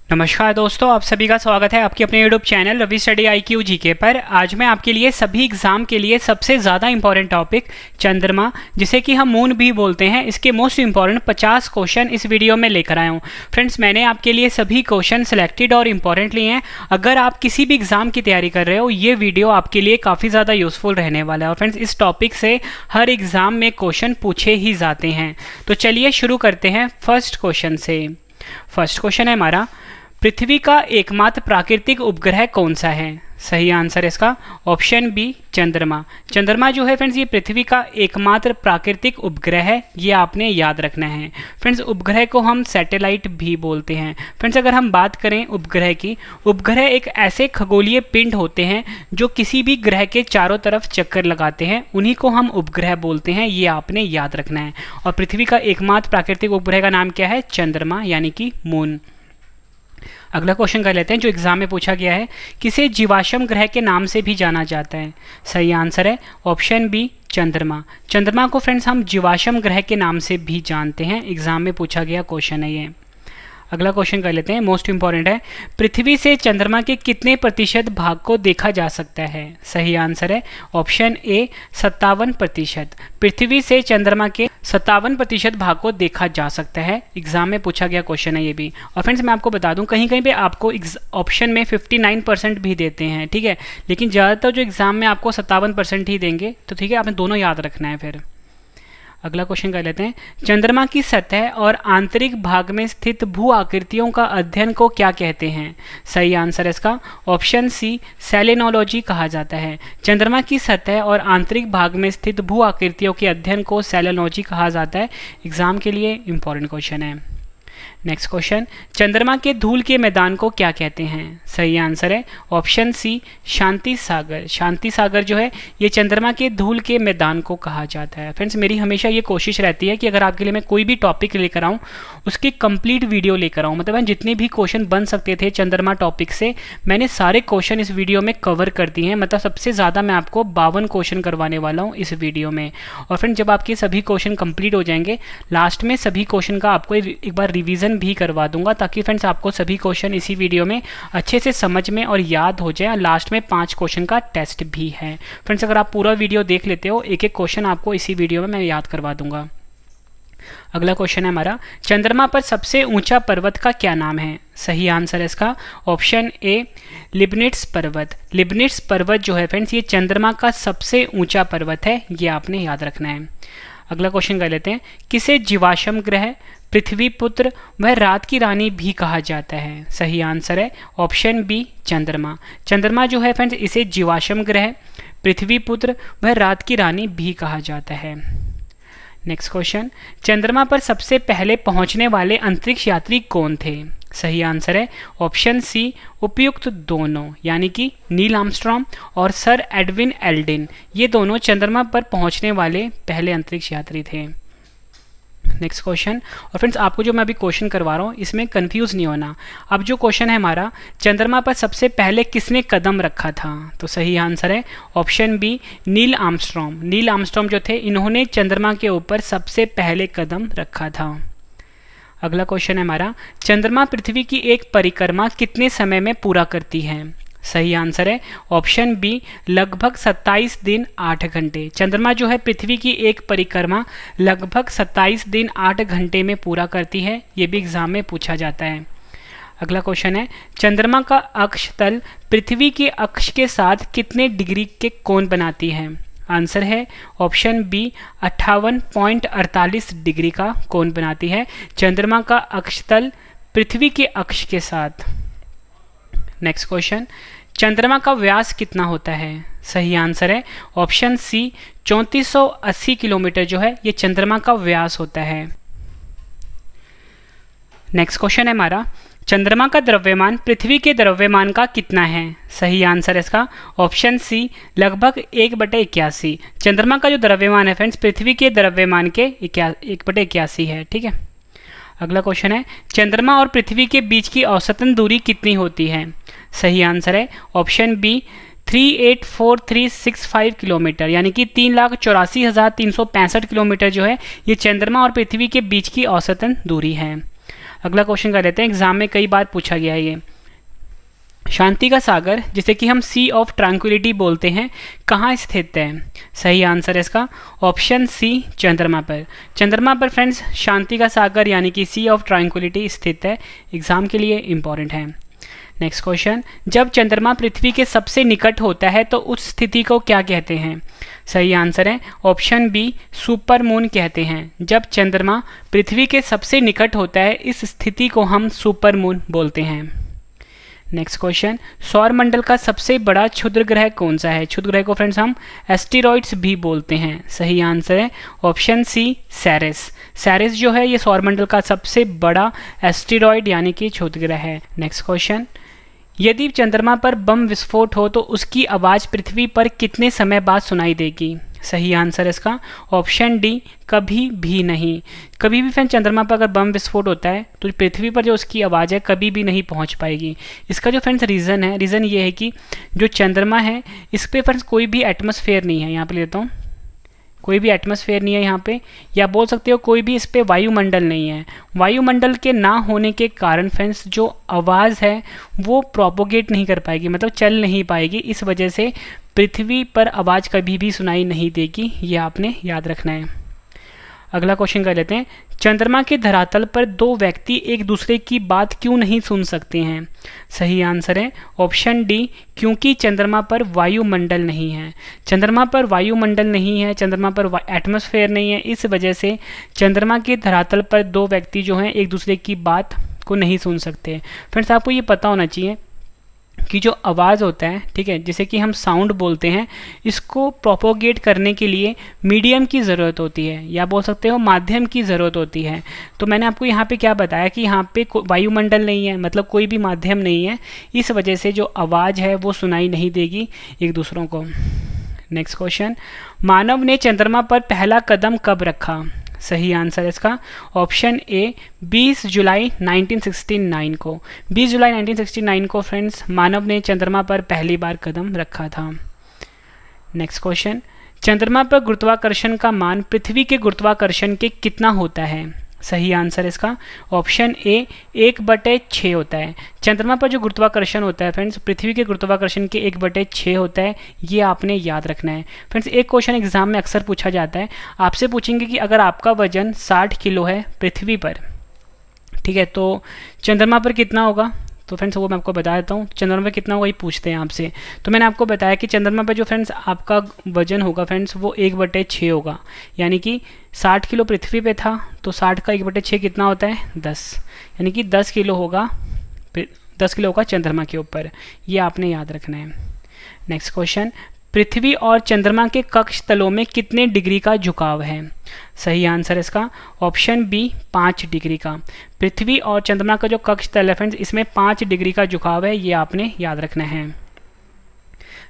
नमस्कार दोस्तों, आप सभी का स्वागत है आपके अपने YouTube channel Ravi study IQ GK पर। आज मैं आपके लिए सभी एग्जाम के लिए सबसे ज़्यादा इंपॉर्टेंट टॉपिक चंद्रमा, जिसे कि हम मून भी बोलते हैं, इसके मोस्ट इंपॉर्टेंट 50 क्वेश्चन इस वीडियो में लेकर आया हूँ। फ्रेंड्स, मैंने आपके लिए सभी क्वेश्चन सिलेक्टेड और इम्पॉर्टेंट लिए हैं। अगर आप किसी भी एग्जाम की तैयारी कर रहे हो, ये वीडियो आपके लिए काफ़ी ज़्यादा यूजफुल रहने वाला है। और फ्रेंड्स, इस टॉपिक से हर एग्ज़ाम में क्वेश्चन पूछे ही जाते हैं। तो चलिए शुरू करते हैं फर्स्ट क्वेश्चन से। फर्स्ट क्वेश्चन है हमारा, पृथ्वी का एकमात्र प्राकृतिक उपग्रह कौन सा है? सही आंसर है इसका ऑप्शन बी, चंद्रमा। चंद्रमा जो है फ्रेंड्स, ये पृथ्वी का एकमात्र प्राकृतिक उपग्रह है, ये आपने याद रखना है। फ्रेंड्स, उपग्रह को हम सैटेलाइट भी बोलते हैं। फ्रेंड्स, अगर हम बात करें उपग्रह की, उपग्रह एक ऐसे खगोलीय पिंड होते हैं जो किसी भी ग्रह के चारों तरफ चक्कर लगाते हैं, उन्हीं को हम उपग्रह बोलते हैं, ये आपने याद रखना है। और पृथ्वी का एकमात्र प्राकृतिक उपग्रह का नाम क्या है? चंद्रमा, यानी कि मून। अगला क्वेश्चन कर लेते हैं जो एग्जाम में पूछा गया है, किसे जीवाश्म ग्रह के नाम से भी जाना जाता है? सही आंसर है ऑप्शन बी, चंद्रमा। चंद्रमा को फ्रेंड्स हम जीवाश्म ग्रह के नाम से भी जानते हैं, एग्जाम में पूछा गया क्वेश्चन है ये। अगला क्वेश्चन कर लेते हैं, मोस्ट इंपॉर्टेंट है, पृथ्वी से चंद्रमा के कितने प्रतिशत भाग को देखा जा सकता है? सही आंसर है ऑप्शन ए, 57%। पृथ्वी से चंद्रमा के 57% भाग को देखा जा सकता है, एग्जाम में पूछा गया क्वेश्चन है ये भी। और फ्रेंड्स, मैं आपको बता दूं, कहीं कहीं पे आपको ऑप्शन में 59% भी देते हैं, ठीक है, लेकिन ज़्यादातर जो एग्जाम में आपको 57% ही देंगे, तो ठीक है, आपने दोनों याद रखना है फिर। अगला क्वेश्चन कर लेते हैं, चंद्रमा की सतह और आंतरिक भाग में स्थित भू आकृतियों का अध्ययन को क्या कहते हैं? सही आंसर है इसका ऑप्शन सी, सेलेनोलॉजी कहा जाता है। चंद्रमा की सतह और आंतरिक भाग में स्थित भू आकृतियों के अध्ययन को सेलेनोलॉजी कहा जाता है, एग्जाम के लिए इंपॉर्टेंट क्वेश्चन है। नेक्स्ट क्वेश्चन, चंद्रमा के धूल के मैदान को क्या कहते हैं? सही आंसर है ऑप्शन सी, शांति सागर। शांति सागर जो है, ये चंद्रमा के धूल के मैदान को कहा जाता है। फ्रेंड्स, मेरी हमेशा ये कोशिश रहती है कि अगर आपके लिए मैं कोई भी टॉपिक लेकर आऊँ, उसकी कंप्लीट वीडियो लेकर आऊँ। मतलब जितने भी क्वेश्चन बन सकते थे चंद्रमा टॉपिक से, मैंने सारे क्वेश्चन इस वीडियो में कवर कर दिए हैं। मतलब सबसे ज़्यादा मैं आपको 52 क्वेश्चन करवाने वाला हूँ इस वीडियो में। और फ्रेंड्स, जब आपके सभी क्वेश्चन कंप्लीट हो जाएंगे, लास्ट में सभी क्वेश्चन का आपको एक बार रिवीजन भी करवा दूंगा, ताकि फ्रेंड्स आपको सभी क्वेश्चन इसी वीडियो में अच्छे से समझ में और याद हो जाए। लास्ट में 5 क्वेश्चन का टेस्ट भी है। फ्रेंड्स, अगर आप पूरा वीडियो देख लेते हो, एक एक क्वेश्चन आपको इसी वीडियो में मैं याद करवा दूंगा। अगला क्वेश्चन है हमारा, चंद्रमा पर सबसे ऊंचा पर्वत का क्या नाम है? सही आंसर है इसका ऑप्शन ए, लिबनिट्स पर्वत। लिबनिट्स पर्वत जो है फ्रेंड्स, ये चंद्रमा का सबसे ऊंचा पर्वत है, ये आपने याद रखना है। अगला क्वेश्चन कर लेते हैं, किसे जीवाश्म ग्रह, पृथ्वी पुत्र वह रात की रानी भी कहा जाता है? सही आंसर है ऑप्शन बी, चंद्रमा। चंद्रमा जो है फ्रेंड्स, इसे जीवाश्म ग्रह, पृथ्वी पुत्र वह रात की रानी भी कहा जाता है। नेक्स्ट क्वेश्चन, चंद्रमा पर सबसे पहले पहुंचने वाले अंतरिक्ष यात्री कौन थे? सही आंसर है ऑप्शन सी, उपयुक्त दोनों, यानी कि नील आर्मस्ट्रॉन्ग और सर एडविन एल्ड्रिन, ये दोनों चंद्रमा पर पहुंचने वाले पहले अंतरिक्ष यात्री थे। नेक्स्ट क्वेश्चन, और फ्रेंड्स आपको जो मैं अभी क्वेश्चन करवा रहा हूँ, इसमें कंफ्यूज नहीं होना। अब जो क्वेश्चन है हमारा, चंद्रमा पर सबसे पहले किसने कदम रखा था? तो सही आंसर है option B, Neil Armstrong. Neil Armstrong जो थे, इन्होंने चंद्रमा के ऊपर सबसे पहले कदम रखा था। अगला क्वेश्चन है हमारा, चंद्रमा पृथ्वी की एक परिक्रमा कितने समय में पूरा करती है? सही आंसर है ऑप्शन बी, लगभग 27 दिन 8 घंटे। चंद्रमा जो है पृथ्वी की एक परिक्रमा लगभग 27 दिन 8 घंटे में पूरा करती है, ये भी एग्जाम में पूछा जाता है। अगला क्वेश्चन है, चंद्रमा का अक्ष तल पृथ्वी के अक्ष के साथ कितने डिग्री के कोण बनाती है? आंसर है ऑप्शन बी, 58.48 डिग्री का कोण बनाती है चंद्रमा का अक्ष तल पृथ्वी के अक्ष के साथ। नेक्स्ट क्वेश्चन, चंद्रमा का व्यास कितना होता है? सही आंसर है ऑप्शन सी, 3480 किलोमीटर जो है ये चंद्रमा का व्यास होता है। नेक्स्ट क्वेश्चन है हमारा, चंद्रमा का द्रव्यमान पृथ्वी के द्रव्यमान का कितना है? सही आंसर है इसका ऑप्शन सी, लगभग 1/81। चंद्रमा का जो द्रव्यमान है फ्रेंड्स, पृथ्वी के द्रव्यमान के 1/81 है, ठीक है। अगला क्वेश्चन है, चंद्रमा और पृथ्वी के बीच की औसतन दूरी कितनी होती है? सही आंसर है ऑप्शन बी, 384365 किलोमीटर, यानी कि 3,84,365 किलोमीटर जो है ये चंद्रमा और पृथ्वी के बीच की औसतन दूरी है। अगला क्वेश्चन कर लेते हैं, एग्जाम में कई बार पूछा गया है ये। शांति का सागर जिसे कि हम सी ऑफ ट्रैंक्विलिटी बोलते हैं, कहाँ स्थित है? सही आंसर है इसका ऑप्शन सी, चंद्रमा पर। चंद्रमा पर फ्रेंड्स शांति का सागर यानी कि सी ऑफ ट्रैंक्विलिटी स्थित है। एग्जाम के लिए इंपॉर्टेंट है। नेक्स्ट क्वेश्चन, जब चंद्रमा पृथ्वी के सबसे निकट होता है तो उस स्थिति को क्या कहते हैं? सही आंसर है ऑप्शन बी, सुपर मून कहते हैं। जब चंद्रमा पृथ्वी के सबसे निकट होता है इस स्थिति को हम सुपर मून बोलते हैं। नेक्स्ट क्वेश्चन, सौर मंडल का सबसे बड़ा क्षुद्र ग्रह कौन सा है? क्षुद्र ग्रह को फ्रेंड्स हम एस्टेरॉइड्स भी बोलते हैं। सही आंसर है ऑप्शन सी, सेरेस। सेरेस जो है ये सौर मंडल का सबसे बड़ा एस्टेरॉइड यानी कि क्षुद्र ग्रह है। नेक्स्ट क्वेश्चन, यदि चंद्रमा पर बम विस्फोट हो तो उसकी आवाज़ पृथ्वी पर कितने समय बाद सुनाई देगी? सही आंसर है इसका ऑप्शन डी, कभी भी नहीं। कभी भी फ्रेंड चंद्रमा पर अगर बम विस्फोट होता है तो पृथ्वी पर जो उसकी आवाज़ है कभी भी नहीं पहुंच पाएगी। इसका जो फ्रेंड्स रीज़न ये है कि जो चंद्रमा है इस पर फ्रेंड्स कोई भी एटमॉस्फेयर नहीं है। यहाँ पे लेता हूँ, कोई भी एटमॉस्फेयर नहीं है यहाँ पे, या बोल सकते हो कोई भी इस पर वायुमंडल नहीं है। वायुमंडल के ना होने के कारण फ्रेंड्स जो आवाज़ है वो प्रोपोगेट नहीं कर पाएगी, मतलब चल नहीं पाएगी। इस वजह से पृथ्वी पर आवाज़ कभी भी सुनाई नहीं देगी, ये आपने याद रखना है। अगला क्वेश्चन कर लेते हैं, चंद्रमा के धरातल पर दो व्यक्ति एक दूसरे की बात क्यों नहीं सुन सकते हैं? सही आंसर है ऑप्शन डी, क्योंकि चंद्रमा पर वायुमंडल नहीं है। चंद्रमा पर वायुमंडल नहीं है, चंद्रमा पर एटमॉस्फेयर नहीं है, इस वजह से चंद्रमा के धरातल पर दो व्यक्ति जो हैं एक दूसरे की बात को नहीं सुन सकते। फ्रेंड्स आपको ये पता होना चाहिए कि जो आवाज़ होता है, ठीक है, जिसे कि हम साउंड बोलते हैं, इसको प्रोपोगेट करने के लिए मीडियम की ज़रूरत होती है, या बोल सकते हो माध्यम की ज़रूरत होती है। तो मैंने आपको यहाँ पे क्या बताया कि यहाँ पे वायुमंडल नहीं है, मतलब कोई भी माध्यम नहीं है, इस वजह से जो आवाज़ है वो सुनाई नहीं देगी एक दूसरों को। नेक्स्ट क्वेश्चन, मानव ने चंद्रमा पर पहला कदम कब रखा? सही आंसर है इसका ऑप्शन ए, 20 जुलाई 1969 को। 20 जुलाई 1969 को फ्रेंड्स मानव ने चंद्रमा पर पहली बार कदम रखा था। नेक्स्ट क्वेश्चन, चंद्रमा पर गुरुत्वाकर्षण का मान पृथ्वी के गुरुत्वाकर्षण के कितना होता है? सही आंसर इसका ऑप्शन ए, 1/6 होता है। चंद्रमा पर जो गुरुत्वाकर्षण होता है फ्रेंड्स पृथ्वी के गुरुत्वाकर्षण के 1/6 होता है, ये आपने याद रखना है। फ्रेंड्स एक क्वेश्चन एग्जाम में अक्सर पूछा जाता है, आपसे पूछेंगे कि अगर आपका वजन 60 किलो है पृथ्वी पर, ठीक है, तो चंद्रमा पर कितना होगा? तो फ्रेंड्स वो मैं आपको बता देता हूँ, चंद्रमा पर कितना होगा ये पूछते हैं आपसे। तो मैंने आपको बताया कि चंद्रमा पर जो फ्रेंड्स आपका वजन होगा फ्रेंड्स वो 1/6 होगा, यानी कि 60 किलो पृथ्वी पे था तो 60 का 1/6 कितना होता है? 10, यानी कि 10 किलो होगा, 10 किलो होगा चंद्रमा के ऊपर, ये आपने याद रखना है। नेक्स्ट क्वेश्चन, पृथ्वी और चंद्रमा के कक्ष तलों में कितने डिग्री का झुकाव है? सही आंसर इसका ऑप्शन बी, 5 डिग्री का। पृथ्वी और चंद्रमा का जो कक्ष तल है फ्रेंड्स इसमें 5 डिग्री का झुकाव है, ये आपने याद रखना है।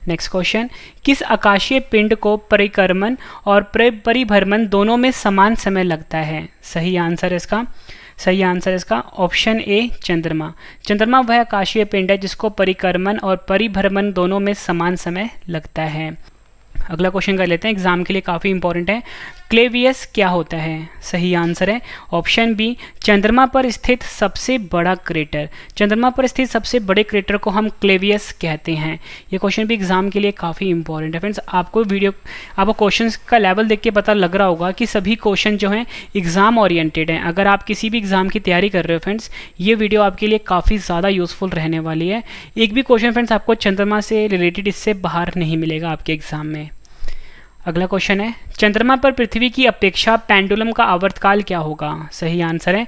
नेक्स्ट क्वेश्चन, किस आकाशीय पिंड को परिक्रमण और परिभ्रमण दोनों में समान समय लगता है? सही आंसर इसका ऑप्शन ए, चंद्रमा। चंद्रमा वह आकाशीय पिंड है जिसको परिक्रमण और परिभ्रमण दोनों में समान समय लगता है। अगला क्वेश्चन कर लेते हैं, एग्जाम के लिए काफ़ी इंपॉर्टेंट है। क्लेवियस क्या होता है? सही आंसर है ऑप्शन बी, चंद्रमा पर स्थित सबसे बड़ा क्रेटर। चंद्रमा पर स्थित सबसे बड़े क्रेटर को हम क्लेवियस कहते हैं। ये क्वेश्चन भी एग्जाम के लिए काफ़ी इंपॉर्टेंट है। फ्रेंड्स आपको क्वेश्चंस का लेवल देख के पता लग रहा होगा कि सभी क्वेश्चन जो हैं एग्जाम ओरिएंटेड हैं। अगर आप किसी भी एग्जाम की तैयारी कर रहे हो फ्रेंड्स, ये वीडियो आपके लिए काफ़ी ज़्यादा यूजफुल रहने वाली है। एक भी क्वेश्चन फ्रेंड्स आपको चंद्रमा से रिलेटेड इससे बाहर नहीं मिलेगा आपके एग्जाम में। अगला क्वेश्चन है, चंद्रमा पर पृथ्वी की अपेक्षा पेंडुलम का आवर्तकाल क्या होगा? सही आंसर है,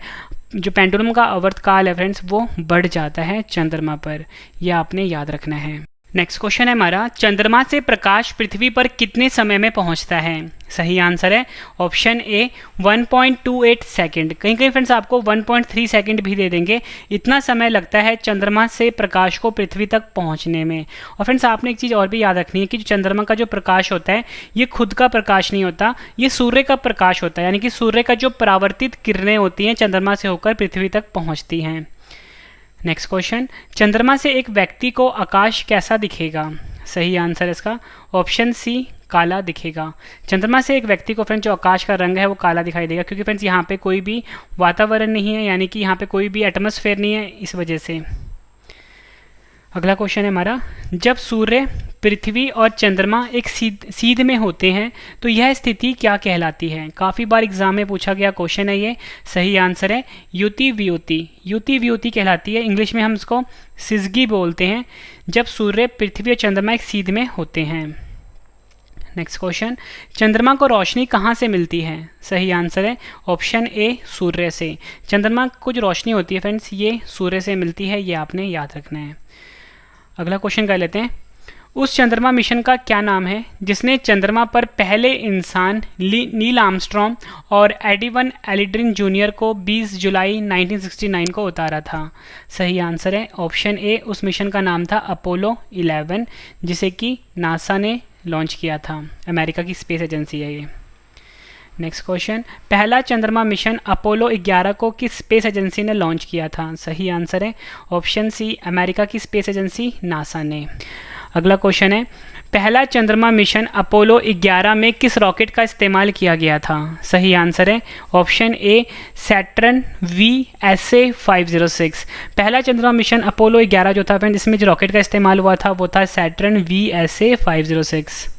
जो पेंडुलम का आवर्तकाल है फ्रेंड्स वो बढ़ जाता है चंद्रमा पर, यह आपने याद रखना है। नेक्स्ट क्वेश्चन है हमारा, चंद्रमा से प्रकाश पृथ्वी पर कितने समय में पहुंचता है? सही आंसर है ऑप्शन ए, 1.28 सेकेंड। कहीं कहीं फ्रेंड्स आपको 1.3 सेकेंड भी दे देंगे, इतना समय लगता है चंद्रमा से प्रकाश को पृथ्वी तक पहुंचने में। और फ्रेंड्स आपने एक चीज़ और भी याद रखनी है कि चंद्रमा का जो प्रकाश होता है ये खुद का प्रकाश नहीं होता, ये सूर्य का प्रकाश होता है, यानी कि सूर्य का जो परावर्तित किरणें होती हैं चंद्रमा से होकर पृथ्वी तक पहुँचती हैं। नेक्स्ट क्वेश्चन, चंद्रमा से एक व्यक्ति को आकाश कैसा दिखेगा? सही आंसर इसका ऑप्शन सी, काला दिखेगा। चंद्रमा से एक व्यक्ति को फ्रेंड्स जो आकाश का रंग है वो काला दिखाई देगा, क्योंकि फ्रेंड्स यहाँ पे कोई भी वातावरण नहीं है, यानी कि यहाँ पे कोई भी एटमॉस्फेयर नहीं है, इस वजह से। अगला क्वेश्चन है हमारा, जब सूर्य, पृथ्वी और चंद्रमा एक सीध में होते हैं तो यह स्थिति क्या कहलाती है? काफ़ी बार एग्जाम में पूछा गया क्वेश्चन है ये। सही आंसर है युति वियुति। युति वियुति कहलाती है, इंग्लिश में हम इसको सिजगी बोलते हैं, जब सूर्य, पृथ्वी और चंद्रमा एक सीध में होते हैं। नेक्स्ट क्वेश्चन, चंद्रमा को रोशनी कहाँ से मिलती है? सही आंसर है ऑप्शन ए सूर्य से। चंद्रमा को जो रोशनी होती है फ्रेंड्स ये सूर्य से मिलती है, ये आपने याद रखना है। अगला क्वेश्चन कर लेते हैं, उस चंद्रमा मिशन का क्या नाम है जिसने चंद्रमा पर पहले इंसान नील आर्मस्ट्रॉन्ग और एडिवन एल्ड्रिन जूनियर को 20 जुलाई 1969 को उतारा था? सही आंसर है ऑप्शन ए, उस मिशन का नाम था अपोलो 11, जिसे कि नासा ने लॉन्च किया था। अमेरिका की स्पेस एजेंसी है ये। नेक्स्ट क्वेश्चन, पहला चंद्रमा मिशन अपोलो 11 को किस स्पेस एजेंसी ने लॉन्च किया था? सही आंसर है ऑप्शन सी, अमेरिका की स्पेस एजेंसी नासा ने। अगला क्वेश्चन है, पहला चंद्रमा मिशन अपोलो 11 में किस रॉकेट का इस्तेमाल किया गया था? सही आंसर है ऑप्शन ए, सैटर्न VSA-506। पहला चंद्रमा मिशन अपोलो 11 जो था फ्रेंड, इसमें जो रॉकेट का इस्तेमाल हुआ था वो था सैटर्न VSA-506।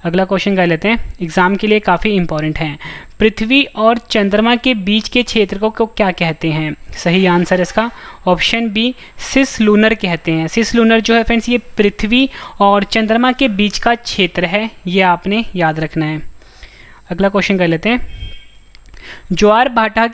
अगला क्वेश्चन कर लेते हैं, एग्जाम के लिए काफ़ी इंपॉर्टेंट है। पृथ्वी और चंद्रमा के बीच के क्षेत्र को क्या कहते हैं? सही आंसर इसका ऑप्शन बी, सिस लूनर कहते हैं। सिस लूनर जो है फ्रेंड्स ये पृथ्वी और चंद्रमा के बीच का क्षेत्र है, ये आपने याद रखना है। अगला क्वेश्चन कर लेते हैं, ज्वार भाटा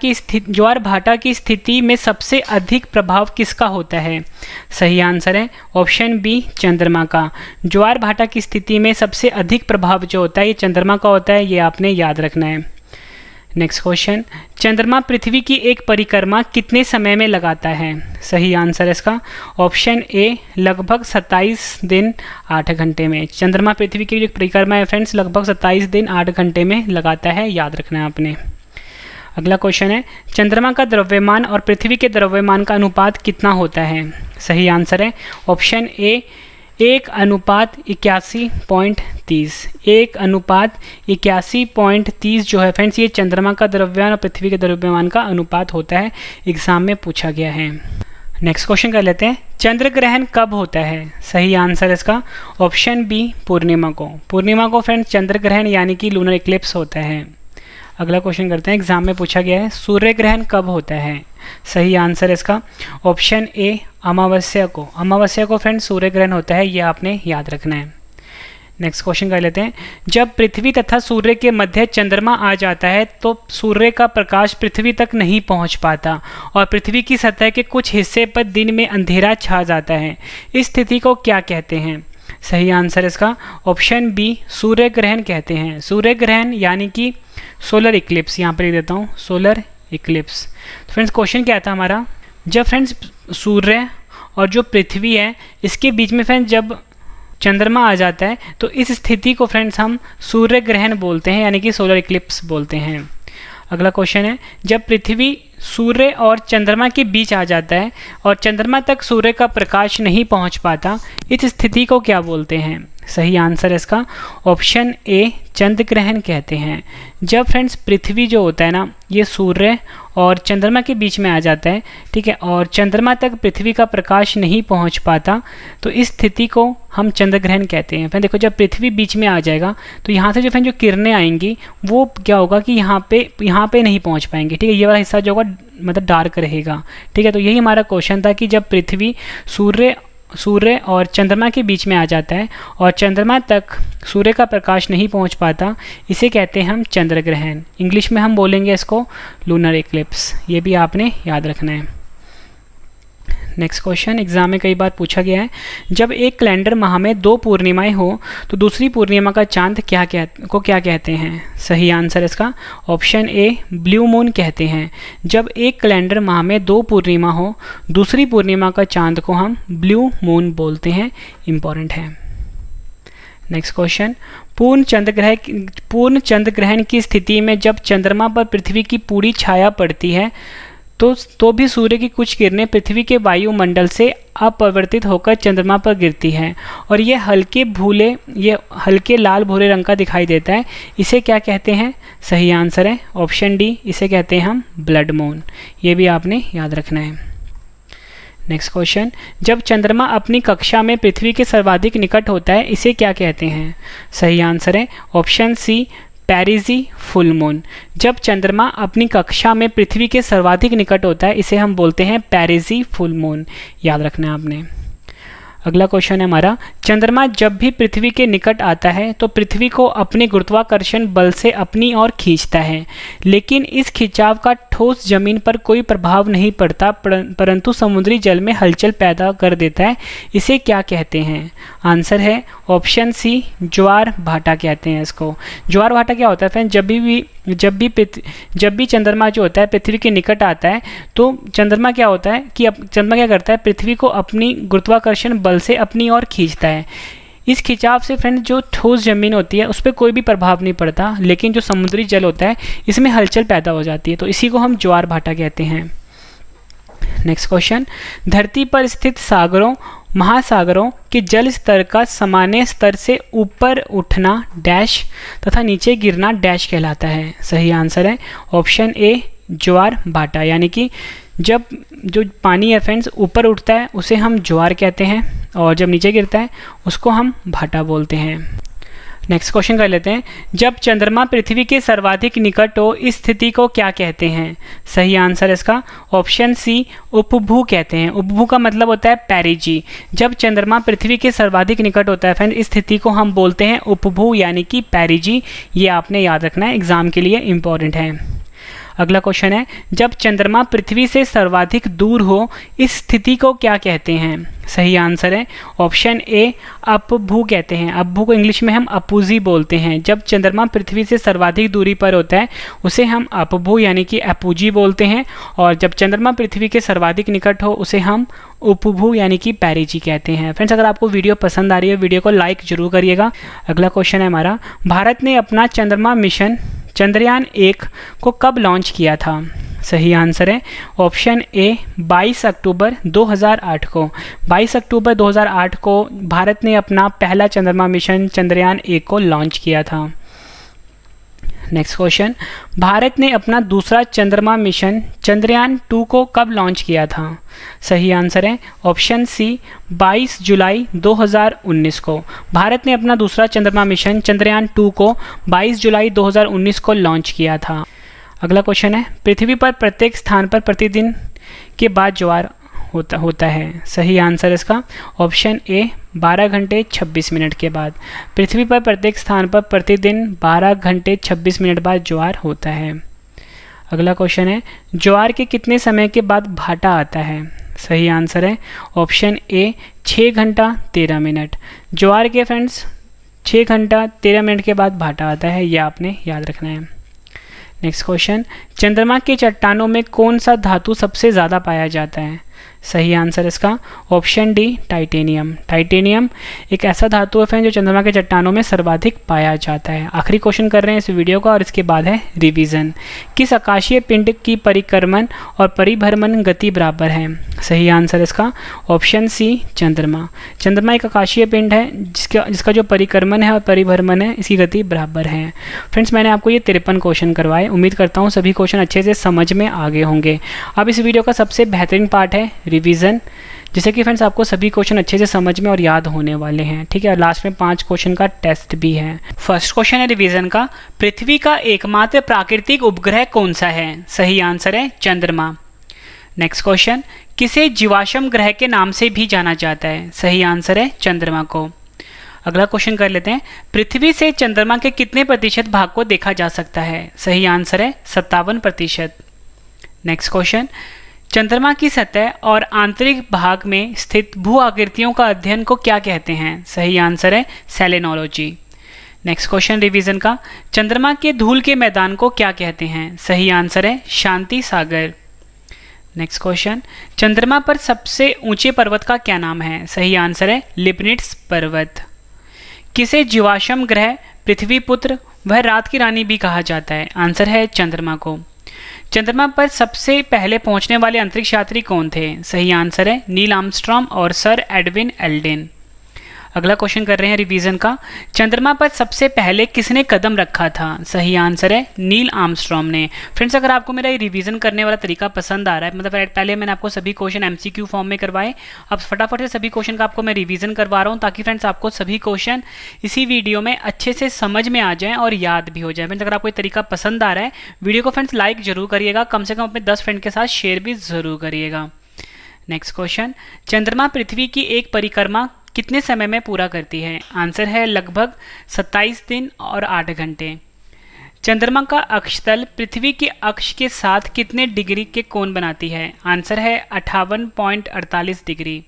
की स्थिति में सबसे अधिक प्रभाव किसका होता है? सही आंसर है ऑप्शन बी, चंद्रमा का। ज्वार भाटा की स्थिति में सबसे अधिक प्रभाव जो होता है ये चंद्रमा का होता है, ये आपने याद रखना है। नेक्स्ट क्वेश्चन, चंद्रमा पृथ्वी की एक परिक्रमा कितने समय में लगाता है? सही आंसर इसका ऑप्शन ए, लगभग 27 दिन 8 घंटे में। चंद्रमा पृथ्वी की जो परिक्रमा है फ्रेंड्स लगभग 27 दिन 8 घंटे में लगाता है, याद रखना है आपने। अगला क्वेश्चन है, चंद्रमा का द्रव्यमान और पृथ्वी के द्रव्यमान का अनुपात कितना होता है? सही आंसर है ऑप्शन ए, 1:81.30। 1:81.30 जो है फ्रेंड्स ये चंद्रमा का द्रव्यमान और पृथ्वी के द्रव्यमान का अनुपात होता है, एग्जाम में पूछा गया है। नेक्स्ट क्वेश्चन कर लेते हैं, चंद्र ग्रहण कब होता है? सही आंसर इसका ऑप्शन बी, पूर्णिमा को। पूर्णिमा को फ्रेंड्स चंद्र ग्रहण यानी कि लूनर इक्लिप्स होता है। अगला क्वेश्चन करते हैं, एग्जाम में पूछा गया है, सूर्य ग्रहण कब होता है? सही आंसर इसका ऑप्शन ए, अमावस्या को। अमावस्या को फ्रेंड्स सूर्य ग्रहण होता है, ये आपने याद रखना है। नेक्स्ट क्वेश्चन कर लेते हैं, जब पृथ्वी तथा सूर्य के मध्य चंद्रमा आ जाता है तो सूर्य का प्रकाश पृथ्वी तक नहीं पहुंच पाता और पृथ्वी की सतह के कुछ हिस्से पर दिन में अंधेरा छा जाता है। इस स्थिति को क्या कहते हैं? सही आंसर इसका ऑप्शन बी, सूर्य ग्रहण कहते हैं। सूर्य ग्रहण यानी कि सोलर इक्लिप्स, यहाँ पर लिख देता हूँ सोलर इक्लिप्स। तो फ्रेंड्स क्वेश्चन क्या था हमारा, जब फ्रेंड्स सूर्य और जो पृथ्वी है इसके बीच में फ्रेंड्स जब चंद्रमा आ जाता है तो इस स्थिति को फ्रेंड्स हम सूर्य ग्रहण बोलते हैं, यानी कि सोलर इक्लिप्स बोलते हैं। अगला क्वेश्चन है, जब पृथ्वी सूर्य और चंद्रमा के बीच आ जाता है और चंद्रमा तक सूर्य का प्रकाश नहीं पहुंच पाता, इस स्थिति को क्या बोलते हैं? सही आंसर इसका ऑप्शन ए, चंद्र ग्रहण कहते हैं। जब फ्रेंड्स पृथ्वी जो होता है ना ये सूर्य और चंद्रमा के बीच में आ जाता है, ठीक है, और चंद्रमा तक पृथ्वी का प्रकाश नहीं पहुंच पाता तो इस स्थिति को हम चंद्र ग्रहण कहते हैं। फिर देखो जब पृथ्वी बीच में आ जाएगा तो यहाँ से जो फ्रेंड जो किरणें आएंगी वो क्या होगा कि यहाँ पे नहीं पहुँच पाएंगे, ठीक है, ये वाला हिस्सा जो होगा मतलब डार्क रहेगा, ठीक है। तो यही हमारा क्वेश्चन था कि जब पृथ्वी सूर्य और चंद्रमा के बीच में आ जाता है और चंद्रमा तक सूर्य का प्रकाश नहीं पहुंच पाता, इसे कहते हैं हम चंद्र ग्रहण। इंग्लिश में हम बोलेंगे इसको लूनर इक्लिप्स, ये भी आपने याद रखना है। नेक्स्ट क्वेश्चन, एग्जाम में कई बार पूछा गया है, जब एक कैलेंडर माह में 2 पूर्णिमाएं हो तो दूसरी पूर्णिमा का चांद क्या कहते हैं? सही आंसर इसका ऑप्शन ए, ब्लू मून कहते हैं। जब एक कैलेंडर माह में 2 पूर्णिमा हो दूसरी पूर्णिमा का चांद को हम ब्लू मून बोलते हैं, इंपॉर्टेंट है। नेक्स्ट क्वेश्चन, पूर्ण चंद्र ग्रहण की स्थिति में जब चंद्रमा पर पृथ्वी की पूरी छाया पड़ती है तो भी सूर्य की कुछ किरणें पृथ्वी के वायुमंडल से अपवर्तित होकर चंद्रमा पर गिरती हैं और ये हल्के लाल भूरे रंग का दिखाई देता है। इसे क्या कहते हैं? सही आंसर है ऑप्शन डी, इसे कहते हैं हम ब्लड मून। ये भी आपने याद रखना है। नेक्स्ट क्वेश्चन, जब चंद्रमा अपनी कक्षा में पृथ्वी के सर्वाधिक निकट होता है इसे क्या कहते हैं? सही आंसर है ऑप्शन सी, पैरिजी फुल मून। जब चंद्रमा अपनी कक्षा में पृथ्वी के सर्वाधिक निकट होता है इसे हम बोलते हैं पैरिजी फुल मून। याद रखना है आपने। अगला क्वेश्चन है हमारा, चंद्रमा जब भी पृथ्वी के निकट आता है तो पृथ्वी को अपने गुरुत्वाकर्षण बल से अपनी ओर खींचता है, लेकिन इस खिंचाव का ठोस जमीन पर कोई प्रभाव नहीं पड़ता, परंतु समुद्री जल में हलचल पैदा कर देता है। इसे क्या कहते हैं? आंसर है ऑप्शन सी, ज्वार भाटा कहते हैं इसको। ज्वार भाटा क्या होता है फ्रेंड? जब भी चंद्रमा जो होता है पृथ्वी के निकट आता है तो चंद्रमा क्या होता है कि चंद्रमा क्या करता है, पृथ्वी को अपनी गुरुत्वाकर्षण बल से अपनी ओर खींचता है। इस खिंचाव से फ्रेंड जो ठोस जमीन होती है उस पर कोई भी प्रभाव नहीं पड़ता, लेकिन जो समुद्री जल होता है इसमें हलचल पैदा हो जाती है, तो इसी को हम ज्वार भाटा कहते हैं। नेक्स्ट क्वेश्चन, धरती पर स्थित सागरों महासागरों के जल स्तर का सामान्य स्तर से ऊपर उठना डैश तथा नीचे गिरना डैश कहलाता है। सही आंसर है ऑप्शन ए, ज्वार भाटा। यानी कि जब जो पानी है फ्रेंड्स ऊपर उठता है उसे हम ज्वार कहते हैं और जब नीचे गिरता है उसको हम भाटा बोलते हैं। नेक्स्ट क्वेश्चन कर लेते हैं, जब चंद्रमा पृथ्वी के सर्वाधिक निकट हो इस स्थिति को क्या कहते हैं? सही आंसर इसका ऑप्शन सी, उपभू कहते हैं। उपभू का मतलब होता है पैरिजी। जब चंद्रमा पृथ्वी के सर्वाधिक निकट होता है फ्रेंड इस स्थिति को हम बोलते हैं उपभू यानी कि पैरिजी। ये आपने याद रखना है, एग्जाम के लिए इंपॉर्टेंट है। अगला क्वेश्चन है, जब चंद्रमा पृथ्वी से सर्वाधिक दूर हो इस स्थिति को क्या कहते हैं? सही आंसर है ऑप्शन ए, अपभू कहते हैं। अपभू को इंग्लिश में हम अपूजी बोलते हैं। जब चंद्रमा पृथ्वी से सर्वाधिक दूरी पर होता है उसे हम अपभू यानी कि अपूजी बोलते हैं, और जब चंद्रमा पृथ्वी के सर्वाधिक निकट हो उसे हम उपभू यानी कि पैरिजी कहते हैं। फ्रेंड्स, अगर आपको वीडियो पसंद आ रही है वीडियो को लाइक जरूर करिएगा। अगला क्वेश्चन है हमारा, भारत ने अपना चंद्रमा मिशन चंद्रयान 1 को कब लॉन्च किया था? सही आंसर है ऑप्शन ए, 22 अक्टूबर 2008 को। 22 अक्टूबर 2008 को भारत ने अपना पहला चंद्रमा मिशन चंद्रयान 1 को लॉन्च किया था। नेक्स्ट क्वेश्चन, भारत ने अपना दूसरा चंद्रमा मिशन चंद्रयान 2 को कब लॉन्च किया था? सही आंसर है ऑप्शन सी, 22 जुलाई 2019 को। भारत ने अपना दूसरा चंद्रमा मिशन चंद्रयान 2 को 22 जुलाई 2019 को लॉन्च किया था। अगला क्वेश्चन है, पृथ्वी पर प्रत्येक स्थान पर प्रतिदिन के बाद ज्वार होता है। सही आंसर इसका ऑप्शन ए, 12 घंटे 26 मिनट के बाद। पृथ्वी पर प्रत्येक स्थान पर प्रतिदिन 12 घंटे 26 मिनट बाद ज्वार होता है। अगला क्वेश्चन है, ज्वार के कितने समय के बाद भाटा आता है? सही आंसर है ऑप्शन ए, 6 घंटा 13 मिनट। ज्वार के फ्रेंड्स 6 घंटा 13 मिनट के बाद भाटा आता है, यह आपने याद रखना है। नेक्स्ट क्वेश्चन, चंद्रमा के चट्टानों में कौन सा धातु सबसे ज़्यादा पाया जाता है? सही आंसर इसका ऑप्शन डी, टाइटेनियम। टाइटेनियम एक ऐसा धातु है फ्रेंड जो चंद्रमा के चट्टानों में सर्वाधिक पाया जाता है। आखिरी क्वेश्चन कर रहे हैं इस वीडियो का और इसके बाद है रिवीजन। किस आकाशीय पिंड की परिक्रमण और परिभ्रमण गति बराबर है? सही आंसर इसका ऑप्शन सी, चंद्रमा। चंद्रमा एक आकाशीय पिंड है जिसका जो परिक्रमण है और परिभ्रमण है इसकी गति बराबर है। फ्रेंड्स, मैंने आपको ये 53 क्वेश्चन करवाए। उम्मीद करता हूँ सभी क्वेश्चन अच्छे से समझ में आ गए होंगे। अब इस वीडियो का सबसे बेहतरीन पार्ट है रिवीजन, जिससे कि फ्रेंड्स आपको सभी क्वेश्चन अच्छे से समझ में और याद होने वाले हैं। ठीक है, लास्ट में 5 क्वेश्चन का टेस्ट भी है। फर्स्ट क्वेश्चन है रिवीजन का, पृथ्वी का एकमात्र प्राकृतिक उपग्रह कौन सा है? सही आंसर है चंद्रमा। नेक्स्ट क्वेश्चन, किसे जीवाश्म ग्रह के नाम से भी जाना जाता है? सही आंसर है चंद्रमा को। अगला क्वेश्चन कर लेते हैं, पृथ्वी से चंद्रमा के कितने प्रतिशत भाग को देखा जा सकता है? सही आंसर है 57%। नेक्स्ट क्वेश्चन, चंद्रमा की सतह और आंतरिक भाग में स्थित भू आकृतियों का अध्ययन को क्या कहते हैं? सही आंसर है सेलेनोलॉजी। नेक्स्ट क्वेश्चन रिवीजन का, चंद्रमा के धूल के मैदान को क्या कहते हैं? सही आंसर है शांति सागर। नेक्स्ट क्वेश्चन, चंद्रमा पर सबसे ऊंचे पर्वत का क्या नाम है? सही आंसर है लिबनिट्स पर्वत। किसे जीवाश्म ग्रह, पृथ्वी पुत्र व रात की रानी भी कहा जाता है? आंसर है चंद्रमा को। चंद्रमा पर सबसे पहले पहुंचने वाले अंतरिक्ष यात्री कौन थे? सही आंसर है नील आर्मस्ट्रॉन्ग और सर एडविन एल्ड्रिन। अगला क्वेश्चन कर रहे हैं रिवीजन का। चंद्रमा पर सबसे पहले किसने कदम रखा था? सही आंसर है नील आर्मस्ट्रॉन्ग ने। फ्रेंड्स, अगर आपको मेरा ये रिवीजन करने वाला तरीका पसंद आ रहा है, मतलब पहले मैंने आपको सभी क्वेश्चन एमसीक्यू फॉर्म में करवाए, अब फटाफट से सभी क्वेश्चन का आपको मैं रिवीजन करवा रहा हूँ, ताकि फ्रेंड्स आपको सभी क्वेश्चन इसी वीडियो में अच्छे से समझ में आ जाएँ और याद भी हो जाए। फ्रेंड्स, अगर आपको ये तरीका पसंद आ रहा है, वीडियो को फ्रेंड्स लाइक जरूर करिएगा, कम से कम अपने 10 फ्रेंड के साथ शेयर भी जरूर करिएगा। नेक्स्ट क्वेश्चन, चंद्रमा पृथ्वी की एक परिक्रमा कितने समय में पूरा करती है? आंसर है लगभग 27 दिन और 8 घंटे। चंद्रमा का अक्ष तल पृथ्वी के अक्ष के साथ कितने डिग्री के कोण बनाती है? आंसर है 58.48 डिग्री।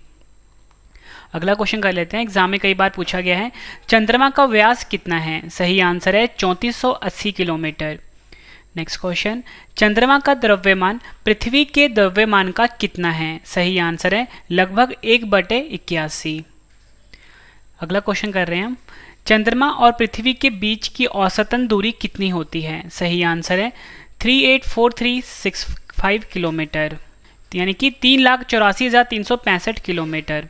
अगला क्वेश्चन कर लेते हैं, एग्जाम में कई बार पूछा गया है। चंद्रमा का व्यास कितना है? सही आंसर है 3480 किलोमीटर। नेक्स्ट क्वेश्चन, चंद्रमा का द्रव्यमान पृथ्वी के द्रव्यमान का कितना है? सही आंसर है लगभग 1/81। अगला क्वेश्चन कर रहे हैं हम, चंद्रमा और पृथ्वी के बीच की औसतन दूरी कितनी होती है? सही आंसर है 384365 किलोमीटर, यानी कि 3,84,365 किलोमीटर।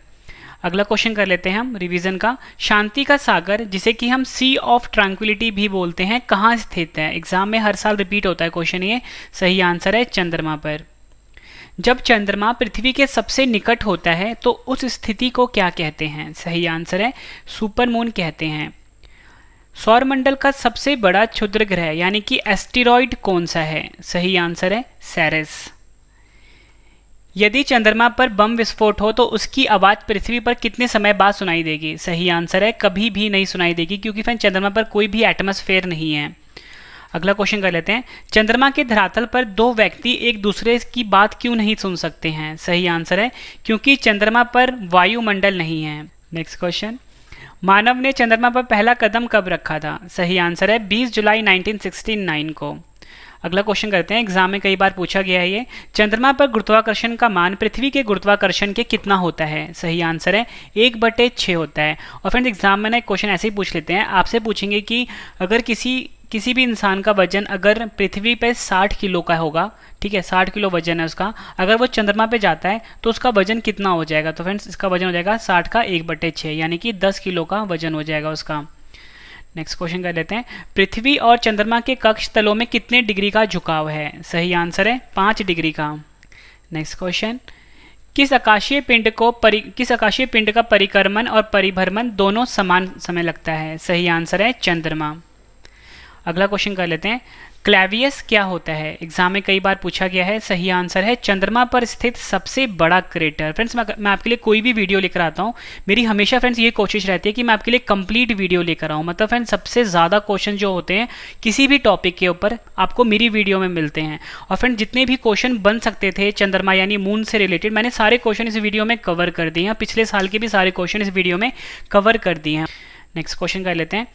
अगला क्वेश्चन कर लेते हैं हम रिवीजन का। शांति का सागर, जिसे कि हम सी ऑफ ट्रैंक्विलिटी भी बोलते हैं, कहाँ स्थित है? एग्जाम में हर साल रिपीट होता है क्वेश्चन ये। सही आंसर है चंद्रमा पर। जब चंद्रमा पृथ्वी के सबसे निकट होता है तो उस स्थिति को क्या कहते हैं? सही आंसर है सुपरमून कहते हैं। सौरमंडल का सबसे बड़ा क्षुद्र ग्रह यानी कि एस्टेरॉइड कौन सा है? सही आंसर है सेरेस। यदि चंद्रमा पर बम विस्फोट हो तो उसकी आवाज़ पृथ्वी पर कितने समय बाद सुनाई देगी? सही आंसर है कभी भी नहीं सुनाई देगी, क्योंकि फ्रेंड चंद्रमा पर कोई भी एटमॉस्फेयर नहीं है। अगला क्वेश्चन कर लेते हैं, चंद्रमा के धरातल पर दो व्यक्ति एक दूसरे की बात क्यों नहीं सुन सकते हैं? सही आंसर है क्योंकि चंद्रमा पर वायुमंडल नहीं है। नेक्स्ट क्वेश्चन, मानव ने चंद्रमा पर पहला कदम कब रखा था? सही आंसर है 20 जुलाई 1969 को। अगला क्वेश्चन करते हैं, एग्जाम में कई बार पूछा गया है ये। चंद्रमा पर गुरुत्वाकर्षण का मान पृथ्वी के गुरुत्वाकर्षण के कितना होता है? सही आंसर है 1/6 होता है। और फ्रेंड्स, एग्जाम में ना एक क्वेश्चन ऐसे ही पूछ लेते हैं, आपसे पूछेंगे कि अगर किसी भी इंसान का वजन अगर पृथ्वी पे 60 किलो का होगा, ठीक है, 60 किलो वजन है उसका, अगर वो चंद्रमा पे जाता है तो उसका वजन कितना हो जाएगा? तो फ्रेंड्स, इसका वजन हो जाएगा 60 का 1/6, यानी कि 10 किलो का वजन हो जाएगा उसका। नेक्स्ट क्वेश्चन कर लेते हैं, पृथ्वी और चंद्रमा के कक्ष तलों में कितने डिग्री का झुकाव है? सही आंसर है 5 डिग्री का। नेक्स्ट क्वेश्चन, किस आकाशीय पिंड का परिक्रमण और परिभ्रमण दोनों समान समय लगता है? सही आंसर है चंद्रमा। अगला क्वेश्चन कर लेते हैं, क्लैवियस क्या होता है? एग्जाम में कई बार पूछा गया है। सही आंसर है चंद्रमा पर स्थित सबसे बड़ा क्रेटर। फ्रेंड्स, मैं आपके लिए कोई भी वीडियो लेकर आता हूँ, मेरी हमेशा फ्रेंड्स ये कोशिश रहती है कि मैं आपके लिए कंप्लीट वीडियो लेकर आऊँ। मतलब फ्रेंड्स, सबसे ज़्यादा क्वेश्चन जो होते हैं किसी भी टॉपिक के ऊपर आपको मेरी वीडियो में मिलते हैं। और फ्रेंड्स, जितने भी क्वेश्चन बन सकते थे चंद्रमा यानी मून से रिलेटेड, मैंने सारे क्वेश्चन इस वीडियो में कवर कर दिए हैं। पिछले साल के भी सारे क्वेश्चन इस वीडियो में कवर कर दिए हैं। नेक्स्ट क्वेश्चन कर लेते हैं,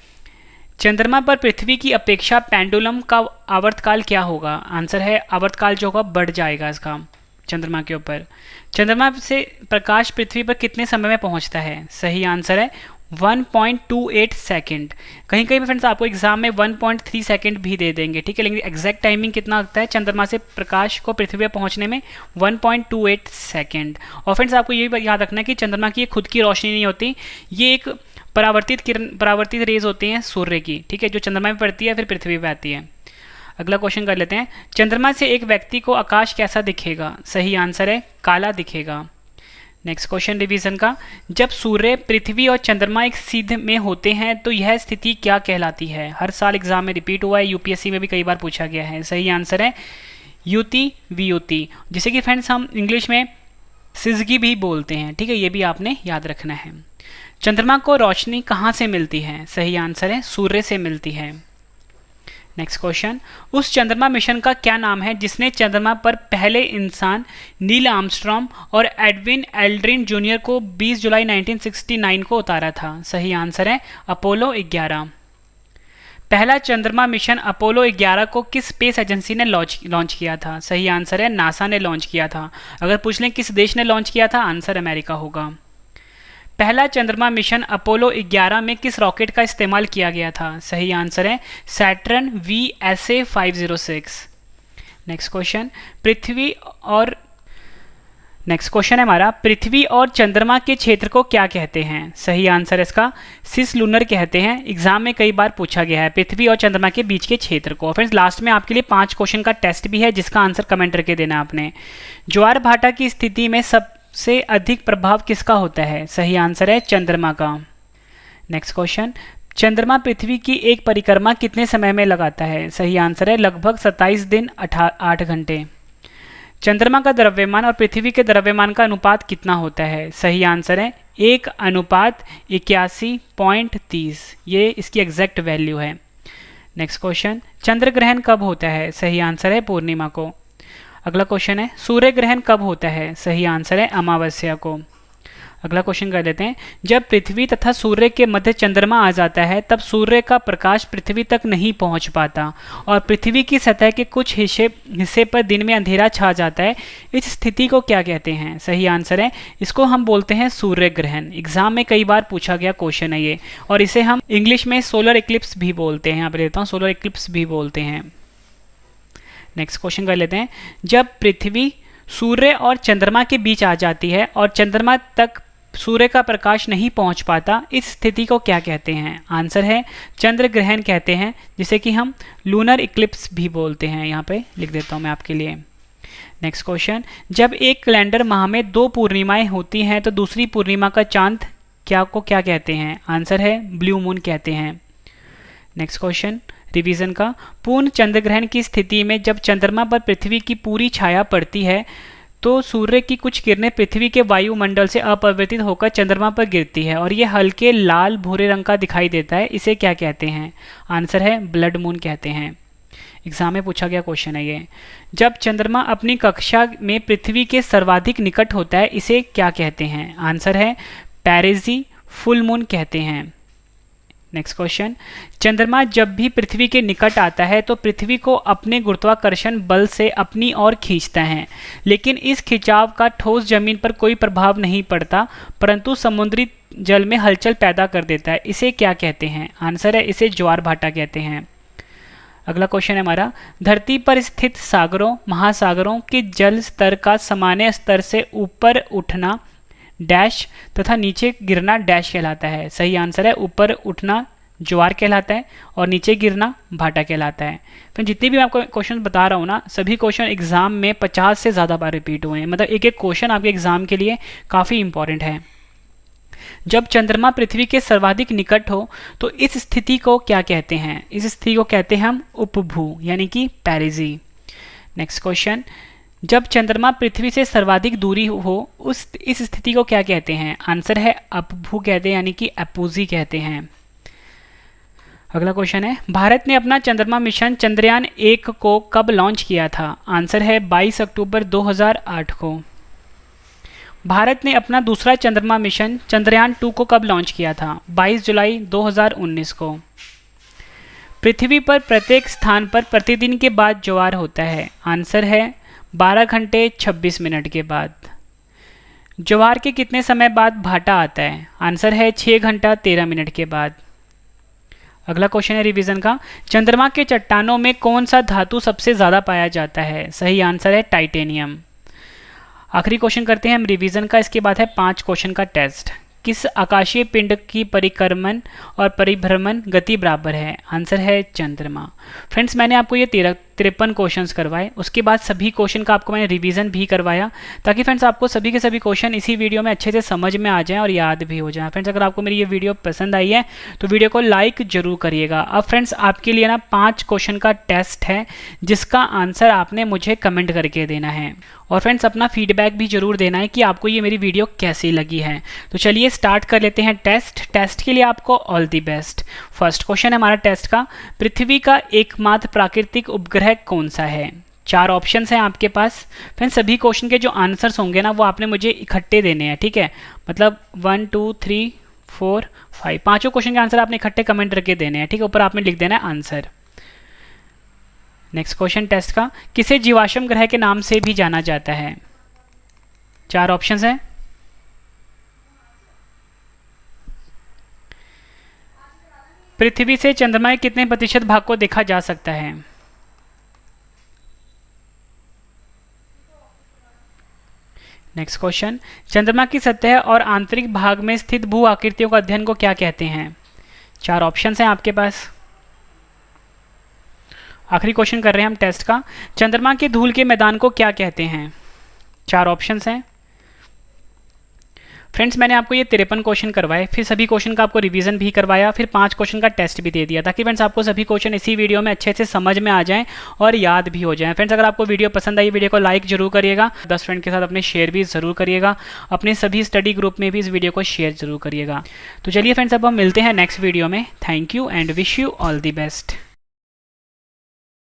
चंद्रमा पर पृथ्वी की अपेक्षा पेंडुलम का आवर्तकाल क्या होगा? आंसर है आवर्तकाल जो होगा बढ़ जाएगा इसका चंद्रमा के ऊपर। चंद्रमा से प्रकाश पृथ्वी पर कितने समय में पहुंचता है? सही आंसर है 1.28 सेकेंड। कहीं कहीं फ्रेंड्स आपको एग्जाम में 1.3 सेकेंड भी दे देंगे, ठीक है, लेकिन एग्जैक्ट टाइमिंग कितना लगता है चंद्रमा से प्रकाश को पृथ्वी पर पहुंचने में? 1.28 सेकेंड। और फ्रेंड्स, आपको ये भी याद रखना है कि चंद्रमा की खुद की रोशनी नहीं होती, ये एक परावर्तित रेज होती हैं सूर्य की, ठीक है, जो चंद्रमा में पड़ती है फिर पृथ्वी पे आती है। अगला क्वेश्चन कर लेते हैं, चंद्रमा से एक व्यक्ति को आकाश कैसा दिखेगा? सही आंसर है काला दिखेगा। नेक्स्ट क्वेश्चन रिवीजन का, जब सूर्य, पृथ्वी और चंद्रमा एक सीध में होते हैं तो यह स्थिति क्या कहलाती है? हर साल एग्जाम में रिपीट हुआ है, यूपीएससी में भी कई बार पूछा गया है। सही आंसर है युति वियुति, जिसे कि फ्रेंड्स हम इंग्लिश में सिजगी भी बोलते हैं, ठीक है, ये भी आपने याद रखना है। चंद्रमा को रोशनी कहाँ से मिलती है? सही आंसर है सूर्य से मिलती है। नेक्स्ट क्वेश्चन, उस चंद्रमा मिशन का क्या नाम है जिसने चंद्रमा पर पहले इंसान नील आर्मस्ट्रॉन्ग और एडविन एल्ड्रिन जूनियर को 20 जुलाई 1969 को उतारा था? सही आंसर है अपोलो 11। पहला चंद्रमा मिशन अपोलो 11 को किस स्पेस एजेंसी ने लॉन्च किया था? सही आंसर है नासा ने लॉन्च किया था। अगर पूछ लें किस देश ने लॉन्च किया था, आंसर अमेरिका होगा। पहला चंद्रमा मिशन अपोलो 11 में किस रॉकेट का इस्तेमाल किया गया था? सही आंसर है Saturn VSA 506। Next question, next question है हमारा, पृथ्वी और चंद्रमा के क्षेत्र को क्या कहते हैं? सही आंसर है इसका सिस लूनर कहते हैं। एग्जाम में कई बार पूछा गया है पृथ्वी और चंद्रमा के बीच के क्षेत्र को। फ्रेंड्स लास्ट में आपके लिए 5 क्वेश्चन का टेस्ट भी है जिसका आंसर कमेंट करके देना आपने। ज्वार भाटा की स्थिति में सबसे अधिक प्रभाव किसका होता है? सही आंसर है चंद्रमा का। नेक्स्ट क्वेश्चन, चंद्रमा पृथ्वी की एक परिक्रमा कितने समय में लगाता है? सही आंसर है लगभग 27 दिन 8 घंटे। चंद्रमा का द्रव्यमान और पृथ्वी के द्रव्यमान का अनुपात कितना होता है? सही आंसर है 1:81.30। ये इसकी एग्जैक्ट वैल्यू है। नेक्स्ट क्वेश्चन, चंद्र ग्रहण कब होता है? सही आंसर है पूर्णिमा को। अगला क्वेश्चन है, सूर्य ग्रहण कब होता है? सही आंसर है अमावस्या को। अगला क्वेश्चन कर लेते हैं, जब पृथ्वी तथा सूर्य के मध्य चंद्रमा आ जाता है तब सूर्य का प्रकाश पृथ्वी तक नहीं पहुंच पाता और पृथ्वी की सतह के कुछ हिस्से पर दिन में अंधेरा छा जाता है। इस स्थिति को क्या कहते हैं? सही आंसर है इसको हम बोलते हैं सूर्य ग्रहण। एग्जाम में कई बार पूछा गया क्वेश्चन है ये, और इसे हम इंग्लिश में सोलर इक्लिप्स भी बोलते हैं। यहाँ पर लेता हूँ, सोलर इक्लिप्स भी बोलते हैं। नेक्स्ट क्वेश्चन कर लेते हैं, जब पृथ्वी सूर्य और चंद्रमा के बीच आ जाती है और चंद्रमा तक सूर्य का प्रकाश नहीं पहुंच पाता, इस स्थिति को क्या कहते हैं? आंसर है चंद्र ग्रहण कहते हैं, जिसे कि हम लूनर इक्लिप्स भी बोलते हैं। यहाँ पे लिख देता हूँ मैं आपके लिए। नेक्स्ट क्वेश्चन, जब एक कैलेंडर माह में 2 पूर्णिमाएं होती हैं तो दूसरी पूर्णिमा का चांद क्या कहते हैं? आंसर है ब्लू मून कहते हैं। नेक्स्ट क्वेश्चन रिवीजन का, पूर्ण चंद्र ग्रहण की स्थिति में जब चंद्रमा पर पृथ्वी की पूरी छाया पड़ती है तो सूर्य की कुछ किरणें पृथ्वी के वायुमंडल से अपरिवर्तित होकर चंद्रमा पर गिरती है और ये हल्के लाल भूरे रंग का दिखाई देता है। इसे क्या कहते हैं? आंसर है ब्लड मून कहते हैं। एग्जाम में पूछा गया क्वेश्चन है ये। जब चंद्रमा अपनी कक्षा में पृथ्वी के सर्वाधिक निकट होता है इसे क्या कहते हैं? आंसर है पैरेजी फुल मून कहते हैं। नेक्स्ट क्वेश्चन, चंद्रमा जब भी पृथ्वी के निकट आता है तो पृथ्वी को अपने गुरुत्वाकर्षण बल से अपनी ओर खींचता है, लेकिन इस खिंचाव का ठोस जमीन पर कोई प्रभाव नहीं पड़ता परंतु समुद्री जल में हलचल पैदा कर देता है। इसे क्या कहते हैं? आंसर है इसे ज्वार भाटा कहते हैं। अगला क्वेश्चन है हमारा, धरती पर स्थित सागरों महासागरों के जल स्तर का सामान्य स्तर से ऊपर उठना डैश तथा नीचे गिरना डैश कहलाता है। सही आंसर है ऊपर उठना ज्वार कहलाता है और नीचे गिरना भाटा कहलाता है। तो जितने भी मैं आपको क्वेश्चन बता रहा हूँ ना, सभी क्वेश्चन एग्जाम में 50 से ज़्यादा बार रिपीट हुए हैं। मतलब एक एक क्वेश्चन आपके एग्जाम के लिए काफ़ी इंपॉर्टेंट है। जब चंद्रमा पृथ्वी के सर्वाधिक निकट हो तो इस स्थिति को क्या कहते हैं? इस स्थिति को कहते हैं हम उपभू यानी कि पैरेजी। नेक्स्ट क्वेश्चन, जब चंद्रमा पृथ्वी से सर्वाधिक दूरी हो इस स्थिति को क्या कहते हैं? आंसर है अपभू कहते हैं यानी कि अपूजी कहते हैं। अगला क्वेश्चन है, भारत ने अपना चंद्रमा मिशन चंद्रयान 1 को कब लॉन्च किया था? आंसर है 22 अक्टूबर 2008 को। भारत ने अपना दूसरा चंद्रमा मिशन चंद्रयान 2 को कब लॉन्च किया था? 22 जुलाई 2019 को। पृथ्वी पर प्रत्येक स्थान पर प्रतिदिन के बाद ज्वार होता है। आंसर है 12 घंटे 26 मिनट के बाद। ज्वार के कितने समय बाद भाटा आता है? आंसर है 6 घंटा 13 मिनट के बाद। अगला क्वेश्चन है रिवीजन का, चंद्रमा के चट्टानों में कौन सा धातु सबसे ज़्यादा पाया जाता है? सही आंसर है टाइटेनियम। आखिरी क्वेश्चन करते हैं हम रिवीजन का, इसके बाद है 5 क्वेश्चन का टेस्ट। किस आकाशीय पिंड की परिक्रमण और परिभ्रमण गति बराबर है? आंसर है चंद्रमा। फ्रेंड्स मैंने आपको ये 53 क्वेश्चंस करवाए, उसके बाद सभी क्वेश्चन का आपको मैंने रिवीजन भी करवाया ताकि फ्रेंड्स आपको सभी के सभी क्वेश्चन इसी वीडियो में अच्छे से समझ में आ जाएं और याद भी हो जाएं। फ्रेंड्स अगर आपको मेरी ये वीडियो पसंद आई है तो वीडियो को लाइक जरूर करिएगा। अब फ्रेंड्स आपके लिए ना 5 क्वेश्चन का टेस्ट है जिसका आंसर आपने मुझे कमेंट करके देना है और फ्रेंड्स अपना फीडबैक भी जरूर देना है कि आपको ये मेरी वीडियो कैसी लगी है। तो चलिए स्टार्ट कर लेते हैं टेस्ट के लिए आपको all the best. First question है हमारा टेस्ट का, पृथ्वी का एकमात्र प्राकृतिक उपग्रह कौन सा है? 4 ऑप्शंस हैं आपके पास। फ्रेंड्स सभी क्वेश्चन के जो आंसर्स होंगे ना वो आपने मुझे इकट्ठे देने हैं, ठीक है? मतलब 1 2 3 4 5 पांचों क्वेश्चन के आंसर आपने इकट्ठे कमेंट करके देने हैं, ठीक है? ऊपर आपने लिख देना है आंसर। नेक्स्ट क्वेश्चन टेस्ट का, किसे जीवाश्म ग्रह के नाम से भी जाना जाता है? 4 ऑप्शंस हैं। पृथ्वी से चंद्रमा के कितने प्रतिशत भाग को देखा जा सकता है? नेक्स्ट क्वेश्चन, चंद्रमा की सतह और आंतरिक भाग में स्थित भू आकृतियों का अध्ययन को क्या कहते हैं? 4 ऑप्शंस हैं आपके पास। आखिरी क्वेश्चन कर रहे हैं हम टेस्ट का। चंद्रमा के धूल के मैदान को क्या कहते हैं? 4 ऑप्शंस हैं। फ्रेंड्स, मैंने आपको ये 53 क्वेश्चन करवाए, फिर सभी क्वेश्चन का आपको रिवीजन भी करवाया, फिर 5 क्वेश्चन का टेस्ट भी दे दिया, ताकि फ्रेंड्स आपको सभी क्वेश्चन इसी वीडियो में अच्छे से समझ में आ जाएं और याद भी हो जाएं। फ्रेंड्स, अगर आपको वीडियो पसंद आई, वीडियो को लाइक जरूर करिएगा, 10 फ्रेंड के साथ अपने शेयर भी जरूर करिएगा, अपने सभी स्टडी ग्रुप में भी इस वीडियो को शेयर जरूर करिएगा। तो चलिए फ्रेंड्स, अब हम मिलते हैं नेक्स्ट वीडियो में। Thank you and wish you all the best.